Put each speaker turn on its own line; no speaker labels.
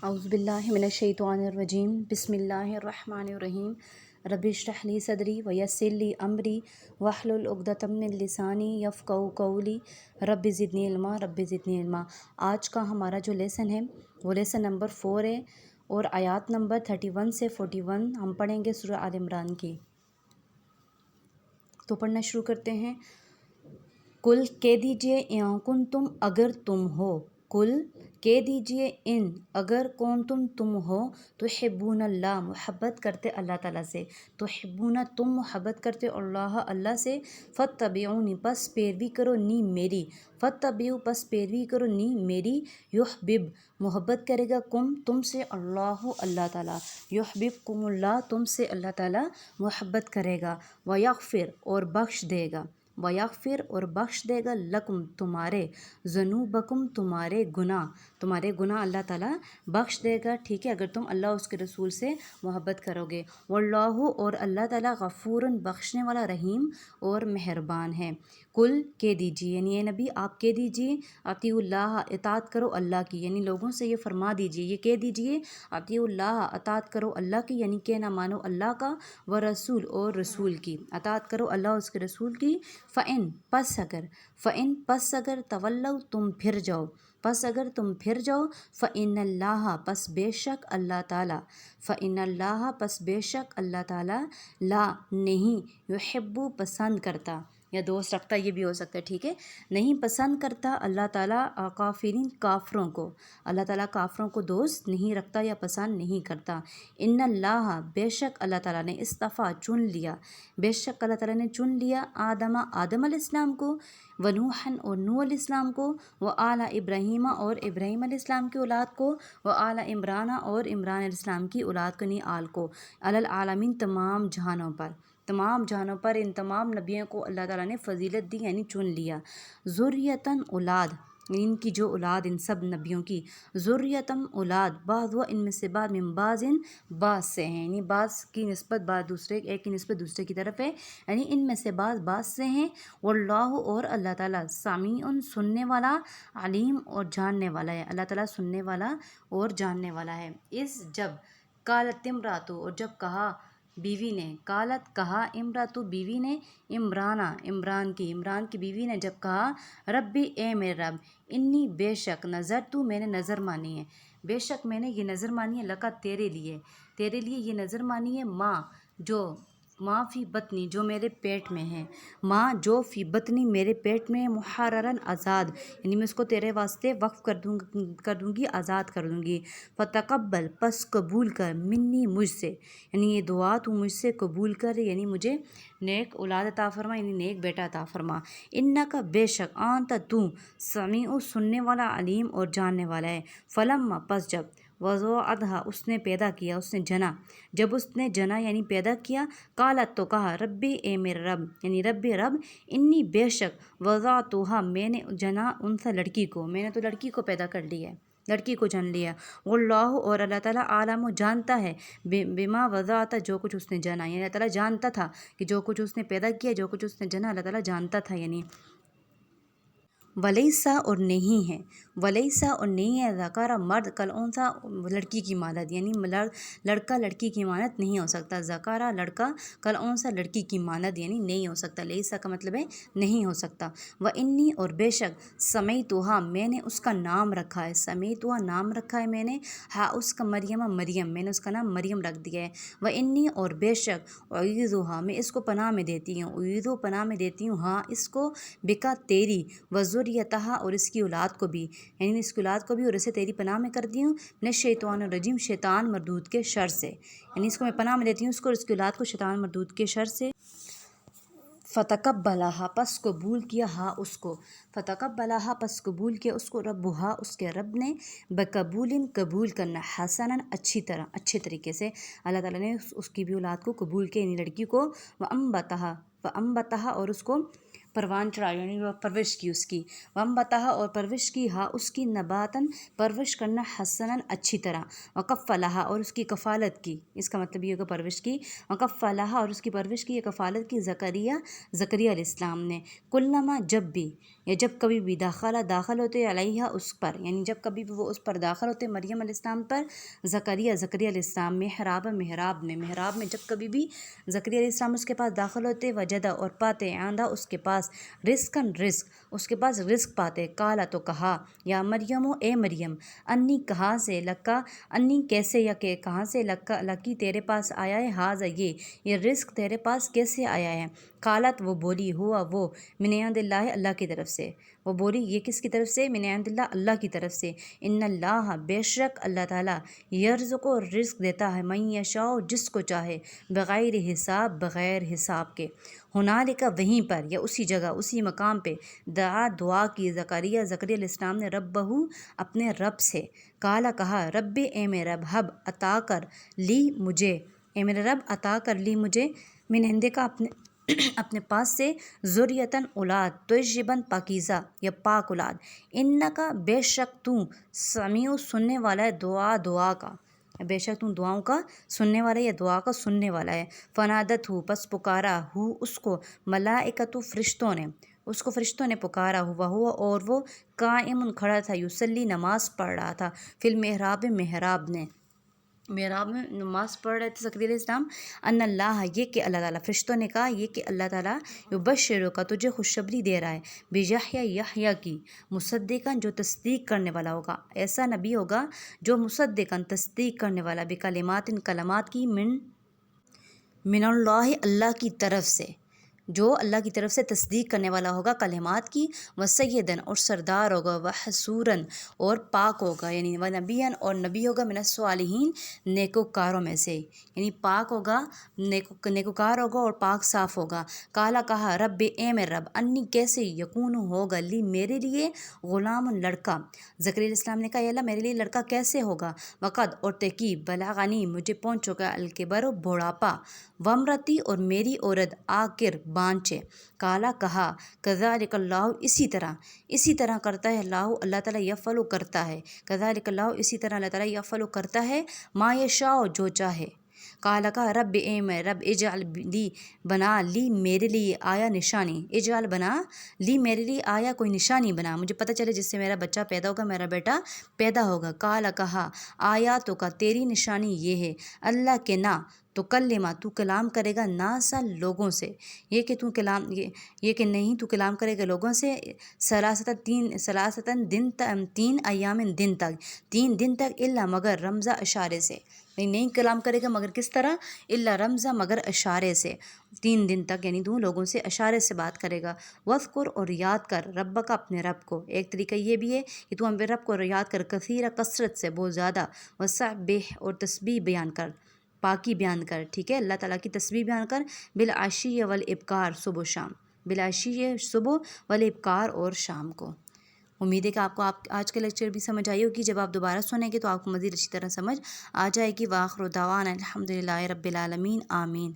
اعوذ باللہ من الشیطان الرجیم بسم اللہ الرحمن الرحیم رب اشرح لی صدری ویسر لی امری واحلل عقدۃ من لسانی یفقہوا قولی رب زدنی علما رب زدنی علما۔ آج کا ہمارا جو لیسن ہے وہ لیسن نمبر 4 ہے اور آیات نمبر 31 سے 41 ہم پڑھیں گے سورہ آل عمران کی۔ تو پڑھنا شروع کرتے ہیں۔ کل کہہ دیجئے ان کنتم اگر تم ہو، کل کہہ دیجئے ان اگر کنتم تم ہو، تحبون اللہ محبت کرتے اللہ تعالیٰ سے، تحبون تم محبت کرتے اللہ سے، فاتبعونی پس پیروی کرو نی میری، فاتبعوا پس پیروی کرو نی میری، یحبب محبت کرے گا کم تم سے اللہ تعالیٰ، یحببکم اللہ تم سے اللہ تعالیٰ محبت کرے گا، ویغفر اور بخش دے گا، ویغفر اور بخش دے گا لکم تمہارے، ذنوبکم تمہارے گناہ اللہ تعالیٰ بخش دے گا، ٹھیک ہے، اگر تم اللہ اس کے رسول سے محبت کرو گے۔ واللہ اور اللہ تعالیٰ غفور بخشنے والا رحیم اور مہربان ہے۔ کل کہہ دیجیے، یعنی اے نبی آپ کہہ دیجیے، اطیعوا اللہ اطاعت کرو اللہ کی، یعنی لوگوں سے یہ فرما دیجیے، یہ کہہ دیجیے اطیعوا اللہ اطاعت کرو اللہ کی، یعنی کہ نہ مانو اللہ کا، ورسول اور رسول کی، اطاعت کرو اللہ اس کے رسول کی۔ فَإِن پس اگر تولوا تم پھر جاؤ، پس اگر تم پھر جاؤ، فَإِنَّ اللَّهَ پس بے شک اللہ تعالیٰ، فَإِنَّ اللَّهَ پس بے شک اللہ تعالیٰ، لا نہیں، يحب پسند کرتا، یا دوست رکھتا، یہ بھی ہو سکتا ہے، ٹھیک ہے، نہیں پسند کرتا اللہ تعالیٰ کافرین کافروں کو، اللہ تعالیٰ کافروں کو دوست نہیں رکھتا یا پسند نہیں کرتا۔ ان اللہ بے شک اللہ تعالیٰ نے اصطفیٰ چن لیا، بے شک اللہ تعالیٰ نے چن لیا آدم علیہ السلام کو، ونوحن اور نوح علیہ السلام کو، وآل ابراہیم اور ابراہیم علیہ السلام کی اولاد کو، وآل عمران اور عمران علیہ السلام کی اولاد کو، نہیں آل کو، علی العالمین تمام جہانوں پر، تمام جہانوں پر ان تمام نبیوں کو اللہ تعالیٰ نے فضیلت دی، یعنی چن لیا۔ ذریتاً اولاد، ان کی جو اولاد ان سب نبیوں کی، ذریتاً اولاد، بعض و ان میں سے بعض، من بعض بعض سے ہیں، یعنی بعض کی نسبت بعض دوسرے، ایک کی نسبت دوسرے کی طرف ہے، یعنی ان میں سے بعض سے ہیں۔ واللہ اور اللہ تعالیٰ سمیع سننے والا، علیم اور جاننے والا ہے، اللہ تعالیٰ سننے والا اور جاننے والا ہے۔ اس جب قالت امراتو اور جب کہا بیوی نے، قالت کہا امراتو بیوی نے، عمران کی بیوی نے جب کہا، ربی اے میرے رب، انی بے شک نظرتو میں نے نظر مانی ہے، بے شک میں نے یہ نظر مانی ہے، لکا تیرے لیے یہ نظر مانی ہے، ماں فی بطنی جو میرے پیٹ میں ہے، ماں جو فی بطنی میرے پیٹ میں ہے، محررن آزاد، یعنی میں اس کو تیرے واسطے وقف کر دوں گی، آزاد کر دوں گی۔ فتقبل پس قبول کر، منی مجھ سے، یعنی یہ دعا تو مجھ سے قبول کر، یعنی مجھے نیک اولاد عطا فرما، یعنی نیک بیٹا عطا فرما۔ انکا بے شک انت تو، سمیع سننے والا، علیم اور جاننے والا ہے۔ فلما پس جب، وضعتها اس نے پیدا کیا، اس نے جنا، جب اس نے جنا یعنی پیدا کیا، قالت تو کہا، ربی اے میرے رب، یعنی رب انی بے شک، وضعتها میں نے جنا انثى لڑکی کو، میں نے تو لڑکی کو پیدا کر لیا ہے، لڑکی کو جن لیا۔ واللہ اور اللہ تعالیٰ عالم جانتا ہے، بما وضعت جو کچھ اس نے جنا، یعنی اللہ تعالیٰ جانتا تھا کہ جو کچھ اس نے پیدا کیا، جو کچھ اس نے جنا، اللہ تعالیٰ جانتا تھا، یعنی ولیسا اور نہیں ہے، ولیسا اور نہیں ہے، ذکر مرد کل انثیٰ لڑکی کی مانند، یعنی لڑکا لڑکی کی مانند نہیں ہو سکتا، ذکر لڑکا کل انثیٰ لڑکی کی مانند، یعنی نہیں ہو سکتا، لیسا کا مطلب ہے نہیں ہو سکتا۔ وانی اور بے شک، سمیتھا میں نے اس کا نام رکھا ہے، سمیتھا نام رکھا ہے میں نے، ہاں اس کا مریم میں نے اس کا نام مریم رکھ دیا ہے۔ وانی اور بے شک، اعیذھا میں اس کو پناہ میں دیتی ہوں، اعیذ پناہ میں دیتی ہوں، ہاں اس کو، بکا تیری، وذریتہا اور اس کی اولاد کو بھی، یعنی اس کی اولاد کو بھی، اور اسے تیری پناہ میں کرتی ہوں، من الشیطان الرجیم شیطان مردود کے شر سے، یعنی اس کو میں پناہ میں دیتی ہوں، اس کو اور اس کی اولاد کو شیطان مردود کے شر سے۔ فتقبلہا پس قبول کیا، ہاں اس کو، فتقبلہا پس قبول کیا اس کو، ربہا اس کے رب نے، بقبول قبول کرنا، حسنا اچھے طریقے سے، اللہ تعالیٰ نے اس کی بھی اولاد کو قبول کیا، یعنی لڑکی کو، وانبتہا اور اس کو پروان چڑھا یعنی وہ پرورش کی اس کی، وم بتاہا اور پرورش کی ہا اس کی نباتاً پرورش کرنا حسناً اچھی طرح، وکفلہا اور اس کی کفالت کی، اس کا مطلب یہ ہوگا پرورش کی، وکفلہا اور اس کی پرورش کی یا کفالت کی زکریا علیہ السلام نے، کلما جب بھی یا جب کبھی بھی داخل ہوتے علیہ اس پر، یعنی جب کبھی بھی وہ اس پر داخل ہوتے مریم علیہ السلام پر، زکریا علیہ السلام محراب میں جب کبھی بھی زکریا علیہ السلام اس کے پاس داخل ہوتے، وجدہ اور پاتے آندہ اس کے پاس رزق اس کے پاس رزق پاتے، کالا تو کہا، یا مریم اے مریم، انی کہاں سے لکا، انی کیسے یا کہ کہاں سے لکی تیرے پاس آیا ہے، ہاذا یہ رزق تیرے پاس کیسے آیا ہے، قالت وہ بولی، ہوا وہ من عند اللہ اللہ کی طرف سے، وہ بولی یہ کس کی طرف سے، من عند اللہ اللہ کی طرف سے، ان اللہ بے شک اللہ تعالیٰ یرزق و رزق دیتا ہے، من یشاء جس کو چاہے، بغیر حساب کے، ہنالک وہیں پر یا اسی جگہ اسی مقام پہ، دعا کی زکریا علیہ السلام نے ربہ اپنے رب سے، کالا کہا، رب اے میرے رب، حب عطا کر لی مجھے، اے میرے رب عطا کر لی مجھے، من عندک اپنے پاس سے، ذریتاً اولاد، طیباً پاکیزہ یا پاک اولاد، انکا بے شک تو سمیع سننے والا ہے دعا کا، بے شک تو دعاؤں کا سننے والا ہے یا دعا کا سننے والا ہے، فنادت ہو پس پکارا ہو اس کو، ملائکۃ فرشتوں نے پکارا ہوا اور وہ قائم کھڑا تھا، یصلی نماز پڑھ رہا تھا، فی المحراب محراب میں نماز پڑھ رہے تھے زکریا علیہ السلام، ان اللہ یہ کہ اللہ تعالیٰ، فرشتوں نے کہا یہ کہ اللہ تعالیٰ یبشرک تجھے خوشخبری دے رہا ہے، بیحییٰ کی، مصدقاً جو تصدیق کرنے والا ہوگا، ایسا نبی ہوگا جو مصدقاً تصدیق کرنے والا، بکلمات کلمات کی، من اللہ اللہ کی طرف سے، جو اللہ کی طرف سے تصدیق کرنے والا ہوگا کلمات کی، وسیدن اور سردار ہوگا، وحسوراً اور پاک ہوگا، یعنی ونبیاً اور نبی ہوگا، من الصالحین نیکوکاروں میں سے، یعنی پاک ہوگا، نیکوکار ہوگا اور پاک صاف ہوگا، کالا کہا، رب اے میرے رب، انی کیسے، یکون ہوگا، لی میرے لیے، غلام لڑکا، زکریا علیہ السلام نے کہا، یا اللہ میرے لیے لڑکا کیسے ہوگا، وقد اور تحقیق، بلغنی مجھے پہنچ چکا، الکبر بڑھاپا، وامرتی اور میری عورت، آکر بانچے، کالا کہا، کذالک اللہ اسی طرح کرتا ہے اللہ تعالیٰ، یفعل کرتا ہے، کذالک اللہ اسی طرح اللہ تعالیٰ، یفعل کرتا ہے، ما یشاء جو چاہے، کالا کہا، رب اے میں رب، اجعل لی بنا لی میرے لیے آیا نشانی، اجعل بنا لی میرے لیے آیا کوئی نشانی بنا، مجھے پتہ چلے جس سے میرا بچہ پیدا ہوگا، میرا بیٹا پیدا ہوگا، کالا کہا، آیاتوں کا تیری نشانی یہ ہے، اللہ کے نہ تو کلمہ تو کلام کرے گا، ناسا لوگوں سے، یہ کہ نہیں تو کلام کرے گا لوگوں سے، سلاستاً دن تک، 3 دن تک، الا مگر رمزہ اشارے سے، نہیں کلام کرے گا مگر کس طرح، الا رمزہ مگر اشارے سے، 3 دن تک، یعنی تو لوگوں سے اشارے سے بات کرے گا، وذکر اور یاد کر، ربک اپنے رب کو، ایک طریقہ یہ بھی ہے کہ تو اپنے رب کو یاد کر، کثیرہ کثرت سے، بہت زیادہ، وسبح اور تسبیح بیان کر، پاکی بیان کر، ٹھیک ہے، اللہ تعالیٰ کی تسبیح بیان کر، بالعشی والابکار، صبح و شام، بالعشی صبح، والابکار اور شام کو۔ امید ہے کہ آپ کو آج کا لیکچر بھی سمجھ آئی ہوگی، جب آپ دوبارہ سنیں گے تو آپ کو مزید اچھی طرح سمجھ آ جائے گی، وآخر دعوانا الحمدللہ رب العالمین، آمین۔